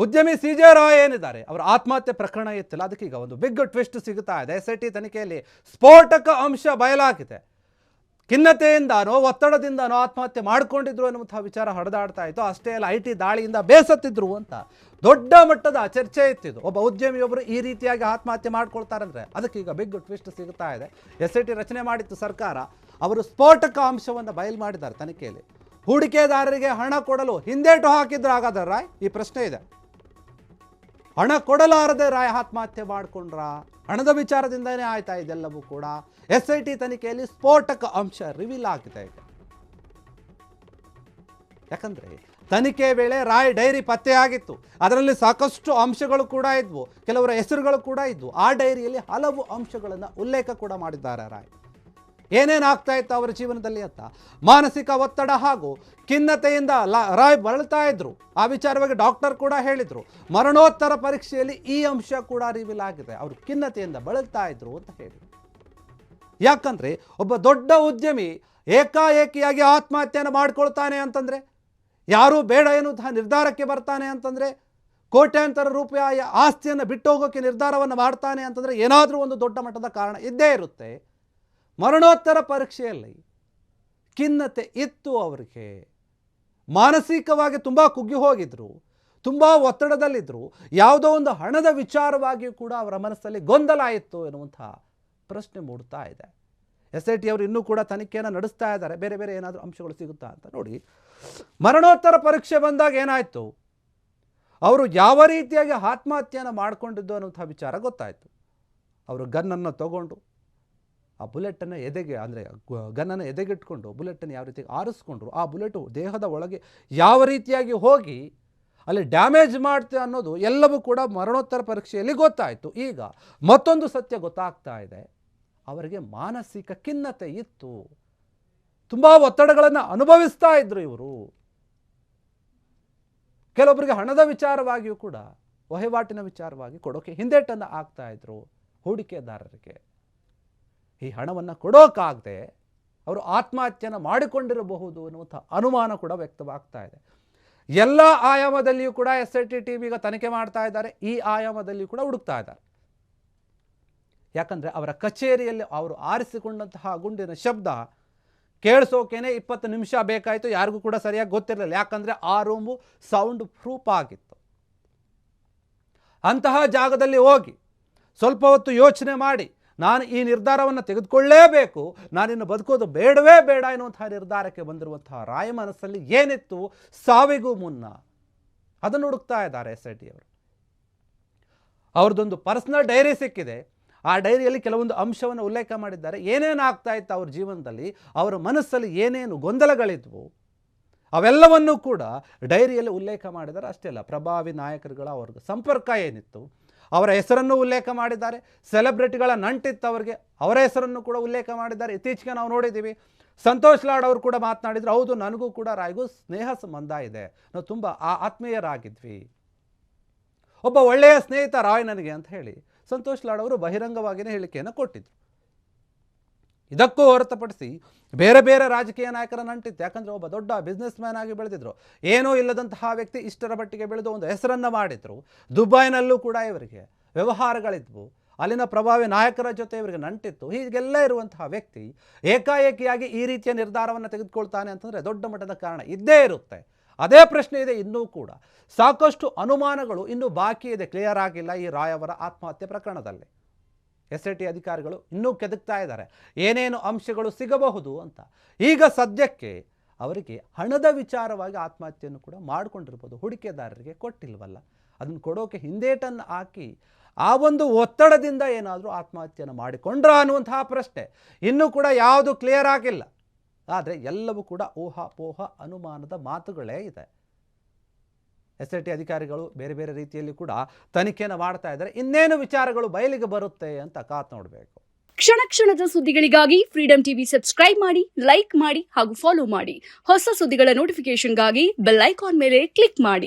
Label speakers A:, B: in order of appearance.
A: ಉದ್ಯಮಿ ಸಿ.ಜೆ. ರಾಯ್ ಏನಿದ್ದಾರೆ ಅವರ ಆತ್ಮಹತ್ಯೆ ಪ್ರಕರಣ ಇತ್ತಿಲ್ಲ, ಅದಕ್ಕೆ ಈಗ ಒಂದು ಬಿಗ್ ಟ್ವಿಸ್ಟ್ ಸಿಗುತ್ತಾ ಇದೆ. SIT ತನಿಖೆಯಲ್ಲಿ ಸ್ಫೋಟಕ ಅಂಶ ಬಯಲಾಗಿದೆ. ಖಿನ್ನತೆಯಿಂದನೋ ಒತ್ತಡದಿಂದನೋ ಆತ್ಮಹತ್ಯೆ ಮಾಡಿಕೊಂಡಿದ್ರು ಅನ್ನುವಂಥ ವಿಚಾರ ಹರಿದಾಡ್ತಾ ಇತ್ತು. ಅಷ್ಟೇ ಅಲ್ಲ, IT ದಾಳಿಯಿಂದ ಬೇಸತ್ತಿದ್ರು ಅಂತ ದೊಡ್ಡ ಮಟ್ಟದ ಚರ್ಚೆ ಇತ್ತಿದ್ದು. ಒಬ್ಬ ಉದ್ಯಮಿಯೊಬ್ಬರು ಈ ರೀತಿಯಾಗಿ ಆತ್ಮಹತ್ಯೆ ಮಾಡ್ಕೊಳ್ತಾರಂದ್ರೆ ಅದಕ್ಕೆ ಈಗ ಬಿಗ್ ಟ್ವಿಸ್ಟ್ ಸಿಗುತ್ತಾ ಇದೆ. SIT ರಚನೆ ಮಾಡಿತ್ತು ಸರ್ಕಾರ, ಅವರು ಸ್ಫೋಟಕ ಅಂಶವನ್ನು ಬಯಲು ಮಾಡಿದ್ದಾರೆ ತನಿಖೆಯಲ್ಲಿ. ಹೂಡಿಕೆದಾರರಿಗೆ ಹಣ ಕೊಡಲು ಹಿಂದೇಟು ಹಾಕಿದ್ರು ಹಾಗಾದ್ರೆ ರಾಯ್? ಈ ಪ್ರಶ್ನೆ ಇದೆ. ಹಣ ಕೊಡಲಾರದೆ ರಾಯ್ ಆತ್ಮಹತ್ಯೆ ಮಾಡಿಕೊಂಡ್ರ? ಹಣದ ವಿಚಾರದಿಂದನೇ ಆಯ್ತಾ ಇದೆಲ್ಲವೂ ಕೂಡ? SIT ತನಿಖೆಯಲ್ಲಿ ಸ್ಫೋಟಕ ಅಂಶ ರಿವೀಲ್ ಆಗಿದೆ ಈಗ. ಯಾಕಂದ್ರೆ ತನಿಖೆ ವೇಳೆ ರಾಯ್ ಡೈರಿ ಪತ್ತೆಯಾಗಿತ್ತು, ಅದರಲ್ಲಿ ಸಾಕಷ್ಟು ಅಂಶಗಳು ಕೂಡ ಇದ್ವು, ಕೆಲವರ ಹೆಸರುಗಳು ಕೂಡ ಇದ್ವು. ಆ ಡೈರಿಯಲ್ಲಿ ಹಲವು ಅಂಶಗಳನ್ನು ಉಲ್ಲೇಖ ಕೂಡ ಮಾಡಿದ್ದಾರೆ ರಾಯ್. ಏನೇನಾಗ್ತಾ ಇತ್ತು ಅವರ ಜೀವನದಲ್ಲಿ ಅಂತ. ಮಾನಸಿಕ ಒತ್ತಡ ಹಾಗೂ ಖಿನ್ನತೆಯಿಂದ ರಾಯ್ ಬಳಲ್ತಾ ಇದ್ರು. ಆ ವಿಚಾರವಾಗಿ ಡಾಕ್ಟರ್ ಕೂಡ ಹೇಳಿದ್ರು. ಮರಣೋತ್ತರ ಪರೀಕ್ಷೆಯಲ್ಲಿ ಈ ಅಂಶ ಕೂಡ ರಿವೀಲ್ ಆಗಿದೆ, ಅವರು ಖಿನ್ನತೆಯಿಂದ ಬಳಲ್ತಾ ಇದ್ರು ಅಂತ ಹೇಳಿ. ಯಾಕಂದ್ರೆ ಒಬ್ಬ ದೊಡ್ಡ ಉದ್ಯಮಿ ಏಕಾಏಕಿಯಾಗಿ ಆತ್ಮಹತ್ಯೆಯನ್ನು ಮಾಡ್ಕೊಳ್ತಾನೆ ಅಂತಂದ್ರೆ, ಯಾರೂ ಬೇಡ ಎನ್ನುವಂತಹ ನಿರ್ಧಾರಕ್ಕೆ ಬರ್ತಾನೆ ಅಂತಂದ್ರೆ, ಕೋಟ್ಯಾಂತರ ರೂಪಾಯಿ ಆಸ್ತಿಯನ್ನು ಬಿಟ್ಟೋಗೋಕೆ ನಿರ್ಧಾರವನ್ನು ಮಾಡ್ತಾನೆ ಅಂತಂದ್ರೆ ಏನಾದರೂ ಒಂದು ದೊಡ್ಡ ಮಟ್ಟದ ಕಾರಣ ಇದ್ದೇ ಇರುತ್ತೆ. ಮರಣೋತ್ತರ ಪರೀಕ್ಷೆಯಲ್ಲಿ ಖಿನ್ನತೆ ಇತ್ತು ಅವರಿಗೆ, ಮಾನಸಿಕವಾಗಿ ತುಂಬ ಕುಗ್ಗಿ ಹೋಗಿದ್ರು, ತುಂಬ ಒತ್ತಡದಲ್ಲಿದ್ದರು. ಯಾವುದೋ ಒಂದು ಹಣದ ವಿಚಾರವಾಗಿಯೂ ಕೂಡ ಅವರ ಮನಸ್ಸಲ್ಲಿ ಗೊಂದಲ ಇತ್ತು ಎನ್ನುವಂಥ ಪ್ರಶ್ನೆ ಮೂಡ್ತಾ ಇದೆ. SIT ಅವರು ಇನ್ನೂ ಕೂಡ ತನಿಖೆಯನ್ನು ನಡೆಸ್ತಾ ಇದ್ದಾರೆ, ಬೇರೆ ಬೇರೆ ಏನಾದರೂ ಅಂಶಗಳು ಸಿಗುತ್ತಾ ಅಂತ. ನೋಡಿ, ಮರಣೋತ್ತರ ಪರೀಕ್ಷೆ ಬಂದಾಗ ಏನಾಯಿತು, ಅವರು ಯಾವ ರೀತಿಯಾಗಿ ಆತ್ಮಹತ್ಯೆಯನ್ನು ಮಾಡಿಕೊಂಡಿದ್ದು ಅನ್ನುವಂಥ ವಿಚಾರ ಗೊತ್ತಾಯಿತು. ಅವರು ಗನ್ನನ್ನು ತಗೊಂಡು ಆ ಬುಲೆಟನ್ನು ಎದೆಗೆ, ಅಂದರೆ ಗನ್ನನ್ನು ಎದೆಗಿಟ್ಕೊಂಡು ಬುಲೆಟನ್ನು ಯಾವ ರೀತಿಯಾಗಿ ಆರಿಸ್ಕೊಂಡ್ರು, ಆ ಬುಲೆಟು ದೇಹದ ಒಳಗೆ ಯಾವ ರೀತಿಯಾಗಿ ಹೋಗಿ ಅಲ್ಲಿ ಡ್ಯಾಮೇಜ್ ಮಾಡ್ತೆ ಅನ್ನೋದು ಎಲ್ಲವೂ ಕೂಡ ಮರಣೋತ್ತರ ಪರೀಕ್ಷೆಯಲ್ಲಿ ಗೊತ್ತಾಯಿತು. ಈಗ ಮತ್ತೊಂದು ಸತ್ಯ ಗೊತ್ತಾಗ್ತಾ ಇದೆ, ಅವರಿಗೆ ಮಾನಸಿಕ ಖಿನ್ನತೆ ಇತ್ತು, ತುಂಬ ಒತ್ತಡಗಳನ್ನು ಅನುಭವಿಸ್ತಾ ಇದ್ರು ಇವರು. ಕೆಲವೊಬ್ಬರಿಗೆ ಹಣದ ವಿಚಾರವಾಗಿಯೂ ಕೂಡ, ವಹಿವಾಟಿನ ವಿಚಾರವಾಗಿ ಕೊಡೋಕೆ ಹಿಂದೇಟನ್ನು ಆಗ್ತಾ ಇದ್ರು ಹೂಡಿಕೆದಾರರಿಗೆ. ಈ ಹಣವನ್ನು ಕೊಡೋಕ್ಕಾಗದೆ ಅವರು ಆತ್ಮಹತ್ಯೆಯನ್ನು ಮಾಡಿಕೊಂಡಿರಬಹುದು ಅನ್ನುವಂಥ ಅನುಮಾನ ಕೂಡ ವ್ಯಕ್ತವಾಗ್ತಾ ಇದೆ. ಎಲ್ಲ ಆಯಾಮದಲ್ಲಿಯೂ ಕೂಡ SIT ಟೀಮ್ ಈಗ ತನಿಖೆ ಮಾಡ್ತಾ ಇದ್ದಾರೆ, ಈ ಆಯಾಮದಲ್ಲಿಯೂ ಕೂಡ ಹುಡುಕ್ತಾ ಇದ್ದಾರೆ. ಯಾಕಂದರೆ ಅವರ ಕಚೇರಿಯಲ್ಲಿ ಅವರು ಆರಿಸಿಕೊಂಡಂತಹ ಗುಂಡಿನ ಶಬ್ದ ಕೇಳಿಸೋಕೇನೆ 20 ನಿಮಿಷ ಬೇಕಾಯಿತು. ಯಾರಿಗೂ ಕೂಡ ಸರಿಯಾಗಿ ಗೊತ್ತಿರಲಿಲ್ಲ, ಯಾಕಂದರೆ ಆ ರೂಮು ಸೌಂಡ್ ಪ್ರೂಫ್ ಆಗಿತ್ತು. ಅಂತಹ ಜಾಗದಲ್ಲಿ ಹೋಗಿ ಸ್ವಲ್ಪ ಹೊತ್ತು ಯೋಚನೆ ಮಾಡಿ, ನಾನು ಈ ನಿರ್ಧಾರವನ್ನು ತೆಗೆದುಕೊಳ್ಳೇಬೇಕು, ನಾನಿನ್ನು ಬದುಕೋದು ಬೇಡವೇ ಬೇಡ ಎನ್ನುವಂತಹ ನಿರ್ಧಾರಕ್ಕೆ ಬಂದಿರುವಂತಹ ರಾಯ್ ಮನಸ್ಸಲ್ಲಿ ಏನಿತ್ತು ಸಾವಿಗೂ ಮುನ್ನ, ಅದನ್ನು ಹುಡುಕ್ತಾ ಇದ್ದಾರೆ SIT ಅವರು. ಅವ್ರದ್ದೊಂದು ಪರ್ಸನಲ್ ಡೈರಿ ಸಿಕ್ಕಿದೆ, ಆ ಡೈರಿಯಲ್ಲಿ ಕೆಲವೊಂದು ಅಂಶವನ್ನು ಉಲ್ಲೇಖ ಮಾಡಿದ್ದಾರೆ. ಏನೇನಾಗ್ತಾ ಇತ್ತು ಅವ್ರ ಜೀವನದಲ್ಲಿ, ಅವರ ಮನಸ್ಸಲ್ಲಿ ಏನೇನು ಗೊಂದಲಗಳಿದ್ವು ಅವೆಲ್ಲವನ್ನೂ ಕೂಡ ಡೈರಿಯಲ್ಲಿ ಉಲ್ಲೇಖ ಮಾಡಿದ್ದಾರೆ. ಅಷ್ಟೇ ಅಲ್ಲ, ಪ್ರಭಾವಿ ನಾಯಕರುಗಳ ಅವ್ರಿಗೆ ಸಂಪರ್ಕ ಏನಿತ್ತು ಅವರ ಹೆಸರನ್ನು ಉಲ್ಲೇಖ ಮಾಡಿದ್ದಾರೆ. ಸೆಲೆಬ್ರಿಟಿಗಳ ನಂಟಿತ್ತು ಅವರಿಗೆ, ಅವರ ಹೆಸರನ್ನು ಕೂಡ ಉಲ್ಲೇಖ ಮಾಡಿದ್ದಾರೆ. ಇತ್ತೀಚೆಗೆ ನಾವು ನೋಡಿದ್ದೀವಿ, ಸಂತೋಷ್ ಲಾಡ್ ಅವರು ಕೂಡ ಮಾತನಾಡಿದ್ರು, ಹೌದು ನನಗೂ ಕೂಡ ರಾಯ್ಗೂ ಸ್ನೇಹ ಸಂಬಂಧ ಇದೆ, ನಾವು ತುಂಬ ಆತ್ಮೀಯರಾಗಿದ್ವಿ, ಒಬ್ಬ ಒಳ್ಳೆಯ ಸ್ನೇಹಿತ ರಾಯ್ ನನಗೆ ಅಂತ ಹೇಳಿ ಸಂತೋಷ್ ಲಾಡ್ ಅವರು ಬಹಿರಂಗವಾಗಿಯೇ ಹೇಳಿಕೆಯನ್ನು ಕೊಟ್ಟಿದ್ರು. ಇದಕ್ಕೂ ಹೊರತುಪಡಿಸಿ ಬೇರೆ ಬೇರೆ ರಾಜಕೀಯ ನಾಯಕರ ನಂಟಿತ್ತು. ಯಾಕಂದರೆ ಒಬ್ಬ ದೊಡ್ಡ ಬಿಸ್ನೆಸ್ ಮ್ಯಾನ್ ಆಗಿ ಬೆಳೆದಿದ್ರು, ಏನೂ ಇಲ್ಲದಂತಹ ವ್ಯಕ್ತಿ ಇಷ್ಟರ ಮಟ್ಟಿಗೆ ಬೆಳೆದು ಒಂದು ಹೆಸರನ್ನು ಮಾಡಿದ್ರು. ದುಬೈನಲ್ಲೂ ಕೂಡ ಇವರಿಗೆ ವ್ಯವಹಾರಗಳಿದ್ವು, ಅಲ್ಲಿನ ಪ್ರಭಾವಿ ನಾಯಕರ ಜೊತೆ ಇವರಿಗೆ ನಂಟಿತ್ತು. ಹೀಗೆಲ್ಲ ಇರುವಂತಹ ವ್ಯಕ್ತಿ ಏಕಾಏಕಿಯಾಗಿ ಈ ರೀತಿಯ ನಿರ್ಧಾರವನ್ನು ತೆಗೆದುಕೊಳ್ತಾನೆ ಅಂತಂದರೆ ದೊಡ್ಡ ಮಟ್ಟದ ಕಾರಣ ಇದ್ದೇ ಇರುತ್ತೆ. ಅದೇ ಪ್ರಶ್ನೆ ಇದೆ ಇನ್ನೂ ಕೂಡ. ಸಾಕಷ್ಟು ಅನುಮಾನಗಳು ಇನ್ನೂ ಬಾಕಿ ಇದೆ, ಕ್ಲಿಯರ್ ಆಗಿಲ್ಲ ಈ ರಾಯ್ ಅವರ ಆತ್ಮಹತ್ಯೆ ಪ್ರಕರಣದಲ್ಲಿ. SIT ಅಧಿಕಾರಿಗಳು ಇನ್ನೂ ಕೆದಕ್ತಾ ಇದ್ದಾರೆ, ಏನೇನು ಅಂಶಗಳು ಸಿಗಬಹುದು ಅಂತ. ಈಗ ಸದ್ಯಕ್ಕೆ ಅವರಿಗೆ ಹಣದ ವಿಚಾರವಾಗಿ ಆತ್ಮಹತ್ಯೆಯನ್ನು ಕೂಡ ಮಾಡಿಕೊಂಡಿರ್ಬೋದು, ಹೂಡಿಕೆದಾರರಿಗೆ ಕೊಟ್ಟಿಲ್ವಲ್ಲ, ಅದನ್ನು ಕೊಡೋಕೆ ಹಿಂದೇಟನ್ನು ಹಾಕಿ ಆ ಒಂದು ಒತ್ತಡದಿಂದ ಏನಾದರೂ ಆತ್ಮಹತ್ಯೆಯನ್ನು ಮಾಡಿಕೊಂಡ್ರ ಅನ್ನುವಂತಹ ಪ್ರಶ್ನೆ ಇನ್ನೂ ಕೂಡ ಯಾವುದು ಕ್ಲಿಯರ್ ಆಗಿಲ್ಲ. ಆದರೆ ಎಲ್ಲವೂ ಕೂಡ ಊಹಾಪೋಹ ಅನುಮಾನದ ಮಾತುಗಳೇ ಇದೆ. SIT ಅಧಿಕಾರಿಗಳು ಬೇರೆ ಬೇರೆ ರೀತಿಯಲ್ಲಿ ಕೂಡ ತನಿಖೆಯನ್ನು ಮಾಡ್ತಾ ಇದ್ದಾರೆ. ಇನ್ನೇನು ವಿಚಾರಗಳು ಬಯಲಿಗೆ ಬರುತ್ತೆ ಅಂತ ಕಾತ್ ನೋಡಬೇಕು.
B: ಕ್ಷಣ ಕ್ಷಣದ ಸುದ್ದಿಗಳಿಗಾಗಿ ಫ್ರೀಡಂ ಟಿವಿ ಸಬ್ಸ್ಕ್ರೈಬ್ ಮಾಡಿ, ಲೈಕ್ ಮಾಡಿ ಹಾಗೂ ಫಾಲೋ ಮಾಡಿ. ಹೊಸ ಸುದ್ದಿಗಳ ನೋಟಿಫಿಕೇಶನ್ಗಾಗಿ ಬೆಲ್ ಐಕಾನ್ ಮೇಲೆ ಕ್ಲಿಕ್ ಮಾಡಿ.